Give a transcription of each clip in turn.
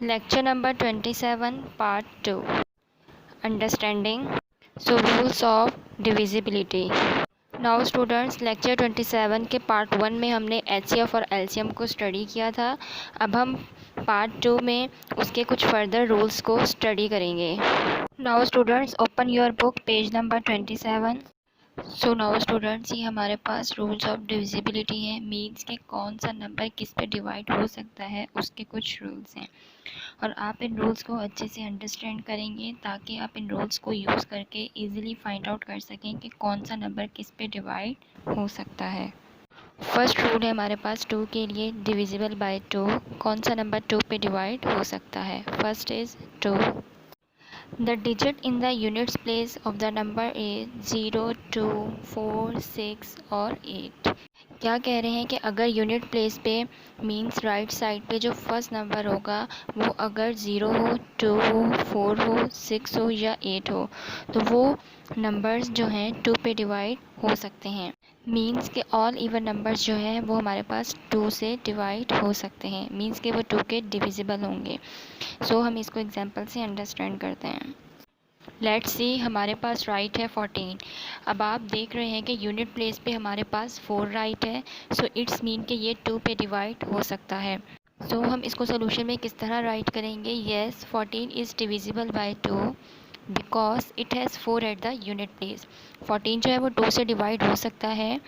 Lecture number 27 part 2 Understanding so rules of divisibility। Now students lecture 27 के part 1 में हमने HCF और LCM को स्टडी किया था। अब हम पार्ट 2 में उसके कुछ फर्दर रूल्स को स्टडी करेंगे। Now students open your book page number 27। So now students ये हमारे पास रूल्स ऑफ डिविजिबिलिटी है। मीन्स के कौन सा नंबर किस पे डिवाइड हो सकता है उसके कुछ रूल्स हैं और आप इन रूल्स को अच्छे से अंडरस्टैंड करेंगे ताकि आप इन रूल्स को यूज़ करके इजीली फाइंड आउट कर सकें कि कौन सा नंबर किस पे डिवाइड हो सकता है। फर्स्ट रूल है हमारे पास 2 के लिए, डिविजिबल बाय 2। कौन सा नंबर 2 पे डिवाइड हो सकता है? First is 2। The digit in the units place of the number is 0, 2, 4, 6 और 8। क्या कह रहे हैं कि अगर यूनिट प्लेस पे मींस राइट साइड पे जो फर्स्ट नंबर होगा वो अगर 0 हो, 2 हो, 4 हो, 6 हो या 8 हो तो वो नंबर्स जो हैं 2 पे डिवाइड हो सकते हैं। मींस के ऑल इवन नंबर्स जो हैं वो हमारे पास 2 से डिवाइड हो सकते हैं। मींस के वो 2 के डिविजिबल होंगे। सो हम इसको एग्जांपल से अंडरस्टैंड करते हैं। लेट्स सी हमारे पास राइट है 14। अब आप देख रहे हैं कि यूनिट प्लेस पे हमारे पास 4 राइट है। सो इट्स मीन कि ये 2 पे डिवाइड हो सकता है। सो हम इसको सोल्यूशन में किस तरह राइट करेंगे? Yes 14 is divisible by 2 because it has 4 eight the unit place. 14 जो है वो 2 से डिवाइड हो सकता है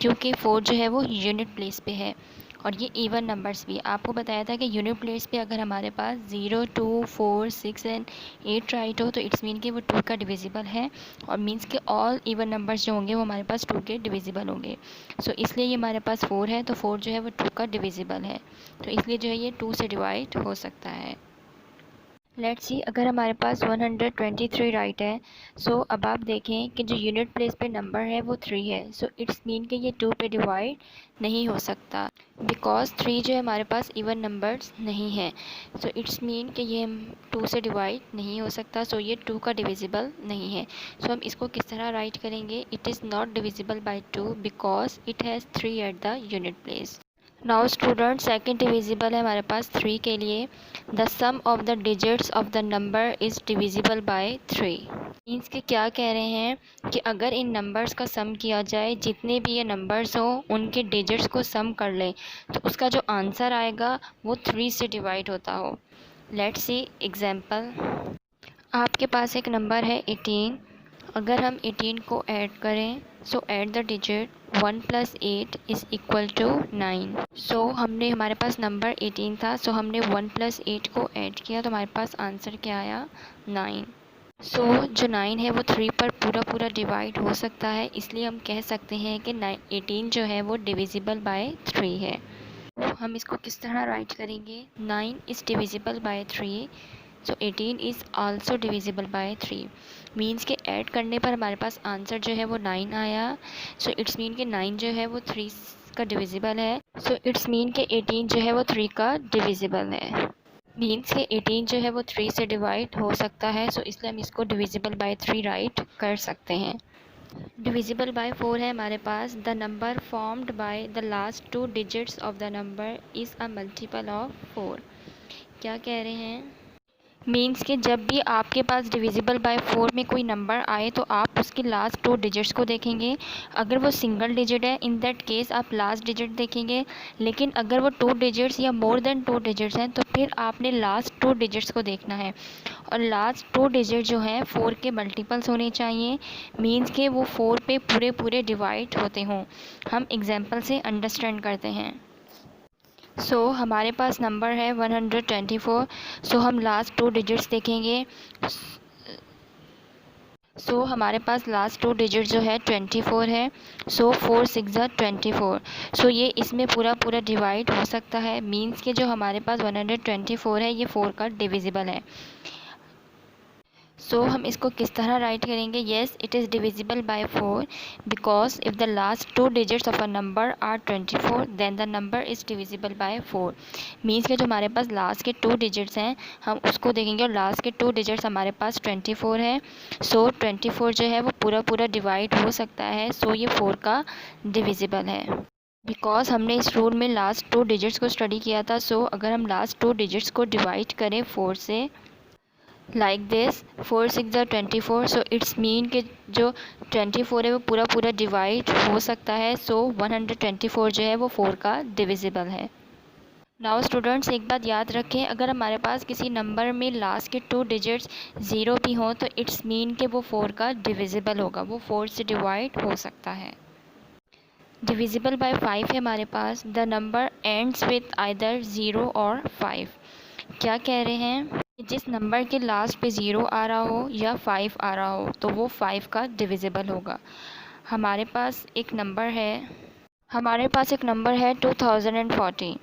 क्योंकि 4 जो है वो यूनिट प्लेस पे है और ये इवन नंबर्स भी। आपको बताया था कि यूनिट प्लेस पे अगर हमारे पास 0, 2, 4, 6 एंड 8 राइट हो तो इट्स मीन कि वो 2 का डिविजिबल है और मीन्स के ऑल इवन नंबर्स जो होंगे वो हमारे पास 2 के डिविजिबल होंगे। सो इसलिए ये हमारे पास 4 है तो 4 जो है वो 2 का डिविजिबल है, तो इसलिए जो है ये 2 से डिवाइड हो सकता है। लेट्स सी अगर हमारे पास 123 राइट है। सो अब आप देखें कि जो यूनिट प्लेस पे नंबर है वो 3 है। सो इट्स मीन कि ये 2 पे डिवाइड नहीं हो सकता बिकॉज 3 जो है हमारे पास इवन नंबर्स नहीं है। सो इट्स मीन कि ये 2 से डिवाइड नहीं हो सकता। सो ये 2 का डिविजिबल नहीं है। सो हम इसको किस तरह राइट करेंगे? It is not divisible by 2 because it has 3 at the unit place. Now student second divisible है हमारे पास 3 के लिए। The sum of the digits of the number is divisible by 3। Means के क्या कह रहे हैं कि अगर इन नंबर्स का सम किया जाए, जितने भी ये नंबर्स हो उनके डिजिट्स को सम कर लें तो उसका जो आंसर आएगा वो 3 से डिवाइड होता हो। Let's see example. आपके पास एक नंबर है 18। अगर हम 18 को ऐड करें सो ऐड द डिजिट 1 + 8 = 9। सो हमने हमारे पास नंबर 18 था, सो हमने 1 + 8 को ऐड किया तो हमारे पास आंसर क्या आया? 9। सो जो 9 है वो 3 पर पूरा पूरा डिवाइड हो सकता है, इसलिए हम कह सकते हैं कि 18 जो है वो डिविजिबल बाय 3 है। तो हम इसको किस तरह राइट करेंगे? 9 is divisible by 3 so 18 is also divisible by 3। Means के ऐड करने पर हमारे पास आंसर जो है वो 9 आया। सो इट्स मीन कि 9 जो है वो 3 का डिविजिबल है। सो इट्स मीन कि 18 जो है वो 3 का डिविजिबल है। मीन्स के 18 जो है वो 3 से डिवाइड हो सकता है। सो इसलिए हम इसको डिविजिबल बाय 3 राइट कर सकते हैं। डिविजिबल बाय 4 है हमारे पास। The number formed by the last 2 digits of the number is a multiple of 4। क्या कह रहे हैं? मीन्स कि जब भी आपके पास डिविजिबल बाय 4 में कोई नंबर आए तो आप उसके लास्ट 2 डिजिट्स को देखेंगे। अगर वो सिंगल डिजिट है इन दैट केस आप लास्ट डिजिट देखेंगे, लेकिन अगर वो 2 डिजिट्स या मोर देन 2 डिजिट्स हैं तो फिर आपने लास्ट 2 डिजिट्स को देखना है और लास्ट 2 डिजिट जो हैं 4 के मल्टीपल्स होने चाहिए। मीन्स के वो 4 पे पूरे पूरे डिवाइड होते हों। हम एग्जाम्पल से अंडरस्टैंड करते हैं। सो हमारे पास नंबर है 124। सो हम लास्ट 2 डिजिट्स देखेंगे। सो हमारे पास लास्ट 2 डिजिट जो है 24 है। सो 4 6 ज़ा 24। सो ये इसमें पूरा पूरा डिवाइड हो सकता है। मीन्स के जो हमारे पास 124 है ये 4 का डिविजिबल है। सो हम इसको किस तरह राइट करेंगे? Yes it is divisible by 4 because if the last 2 digits of a number are 24 then the number is divisible by 4। Means के जो हमारे पास लास्ट के 2 डिजिट्स हैं हम उसको देखेंगे और लास्ट के 2 डिजिट्स हमारे पास 24 है। सो 24 जो है वो पूरा पूरा डिवाइड हो सकता है। सो ये 4 का डिविजिबल है। बिकॉज हमने इस रूल में लास्ट 2 डिजिट्स को स्टडी किया था। सो अगर हम लास्ट 2 डिजिट्स को डिवाइड करें 4 से, like this 4 6 24, so it's mean कि जो 24 है वो पूरा पूरा डिवाइड हो सकता है। सो 124 जो है वो 4 का डिविजिबल है। नाउ स्टूडेंट्स, एक बात याद रखें, अगर हमारे पास किसी नंबर में लास्ट के 2 डिजिट्स 0 भी हों तो इट्स मीन कि वो 4 का डिविजिबल होगा, वो 4 से डिवाइड हो सकता है। डिविजिबल बाय 5 है हमारे पास। The number ends with either 0 और 5। क्या कह रहे हैं? जिस नंबर के लास्ट पे 0 आ रहा हो या 5 आ रहा हो तो वो 5 का डिविजिबल होगा। हमारे पास एक नंबर है 2040।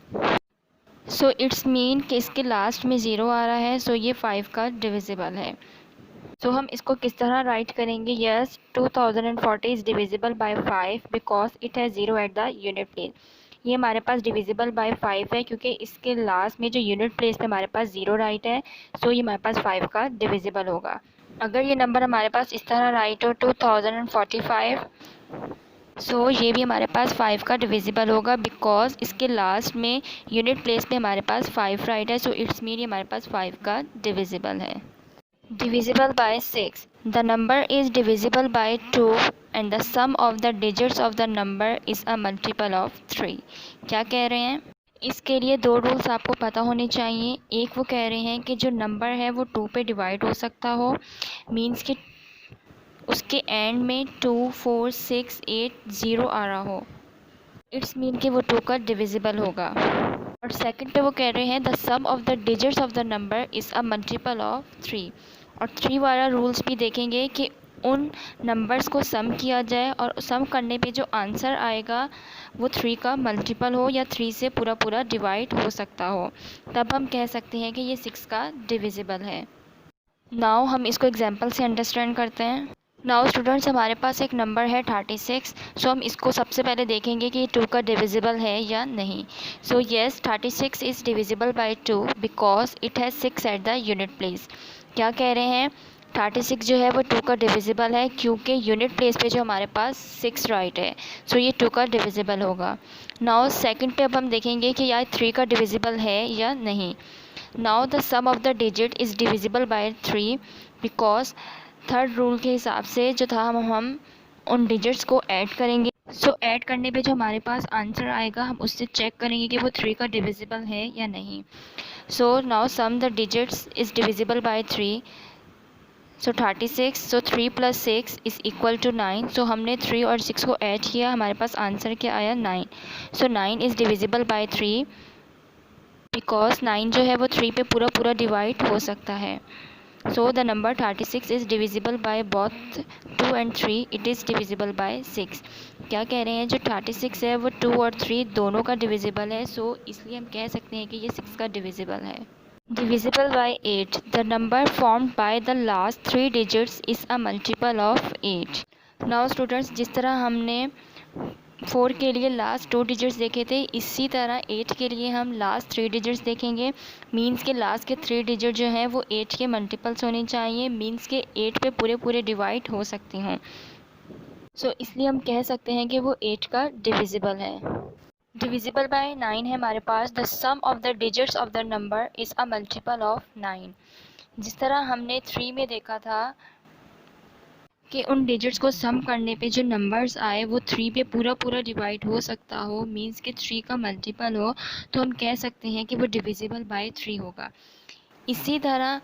सो इट्स मीन कि इसके लास्ट में 0 आ रहा है, सो ये 5 का डिविजिबल है। सो हम इसको किस तरह राइट करेंगे? Yes, 2040 is divisible bye 5 because it has 0 eight the unit place. ये हमारे पास डिविजिबल बाय 5 है क्योंकि इसके लास्ट में जो यूनिट प्लेस पे हमारे पास 0 राइट है, सो ये हमारे पास 5 का डिविजिबल होगा। अगर ये नंबर हमारे पास इस तरह राइट हो 2045, सो ये भी हमारे पास 5 का डिविजिबल होगा बिकॉज इसके लास्ट में यूनिट प्लेस पे हमारे पास 5 राइट है। सो इट्स मीन ये हमारे पास 5 का डिविजिबल है। Divisible by 6. The number is divisible by 2 and the sum of the digits of the number is a multiple of 3. क्या कह रहे हैं? इसके लिए 2 रूल्स आपको पता होने चाहिए। एक वो कह रहे हैं कि जो नंबर है वो 2 पे डिवाइड हो सकता हो, मीन्स कि उसके एंड में 2 4 6 8 0 आ रहा हो, इट्स मीन कि वो 2 का डिविजिबल होगा। और सेकंड पे वो कह रहे हैं the sum of the digits of the number is a multiple of 3। और 3 वाला रूल्स भी देखेंगे कि उन नंबर्स को सम किया जाए और सम करने पे जो आंसर आएगा वो 3 का मल्टीपल हो या 3 से पूरा पूरा डिवाइड हो सकता हो, तब हम कह सकते हैं कि ये 6 का डिविजिबल है। नाउ हम इसको एग्जांपल से अंडरस्टैंड करते हैं। नाउ स्टूडेंट्स, हमारे पास एक नंबर है 36। सो हम इसको सबसे पहले देखेंगे कि 2 का डिविजिबल है या नहीं। So yes, 36 is divisible by 2 because it has 6 eight the unit place. क्या कह रहे हैं? 36 जो है वो 2 का डिविजिबल है क्योंकि यूनिट प्लेस पे जो हमारे पास 6 राइट है, सो ये 2 का डिविजिबल होगा। नाउ सेकंड पे अब हम देखेंगे कि यार 3 का डिविजिबल है या नहीं। Now the sum of the digit is divisible by 3 because third rule के हिसाब से जो था हम उन डिजिट्स को ऐड करेंगे। सो ऐड करने पे जो हमारे पास आंसर आएगा हम उससे चेक करेंगे कि वो 3 का डिविजिबल है या नहीं। So now sum the digits is divisible by 3। So 36, so 3 + 6 is equal to 9। So हमने 3 और 6 को ऐड किया, हमारे पास आंसर क्या आया? 9। सो 9 इज़ डिविजिबल बाय 3 बिकॉज 9 जो है वो 3 पे पूरा पूरा डिवाइड हो सकता है। So the number 36 is divisible by both 2 and 3. It is divisible by 6. क्या कह रहे हैं? जो 36 है वो 2 और 3 दोनों का डिविजिबल है, सो इसलिए हम कह सकते हैं कि ये 6 का डिविजिबल है। Divisible by 8. The number formed by the last 3 digits is a multiple of 8. Now students, जिस तरह हमने 4 के लिए लास्ट 2 डिजिट्स देखे थे, इसी तरह 8 के लिए हम लास्ट 3 डिजिट्स देखेंगे। मींस के लास्ट के 3 डिजिट जो हैं वो 8 के मल्टीपल्स होने चाहिए, मींस के 8 पे पूरे पूरे डिवाइड हो सकती हों। सो इसलिए हम कह सकते हैं कि वो 8 का डिविजिबल है। डिविजिबल बाय 9 है हमारे पास। The sum of the digits of the number is a multiple of 9। जिस तरह हमने 3 में देखा था कि उन डिजिट्स को सम करने पे जो नंबर्स आए वो 3 पे पूरा पूरा डिवाइड हो सकता हो, मींस कि 3 का मल्टीपल हो, तो हम कह सकते हैं कि वो डिविजिबल बाय 3 होगा। इसी तरह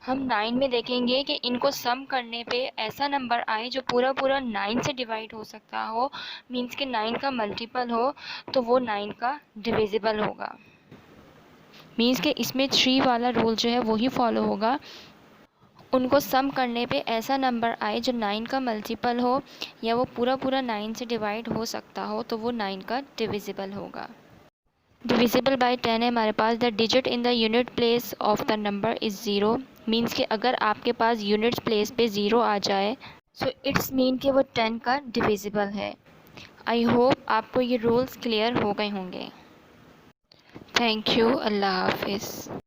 हम 9 में देखेंगे कि इनको सम करने पे ऐसा नंबर आए जो पूरा पूरा 9 से डिवाइड हो सकता हो, मींस कि 9 का मल्टीपल हो, तो वो 9 का डिविजिबल होगा। मींस कि इसमें 3 वाला रूल जो है वही फॉलो होगा। उनको सम करने पे ऐसा नंबर आए जो 9 का मल्टीपल हो या वो पूरा पूरा 9 से डिवाइड हो सकता हो, तो वो 9 का डिविजिबल होगा। डिविजिबल बाय 10 है हमारे पास। The digit in the unit place of the number is 0। Means कि अगर आपके पास यूनिट प्लेस पे 0 आ जाए, सो इट्स मीन कि वो 10 का डिविजिबल है। आई होप आपको ये रूल्स क्लियर हो गए होंगे। Thank you. अल्लाह हाफिज़।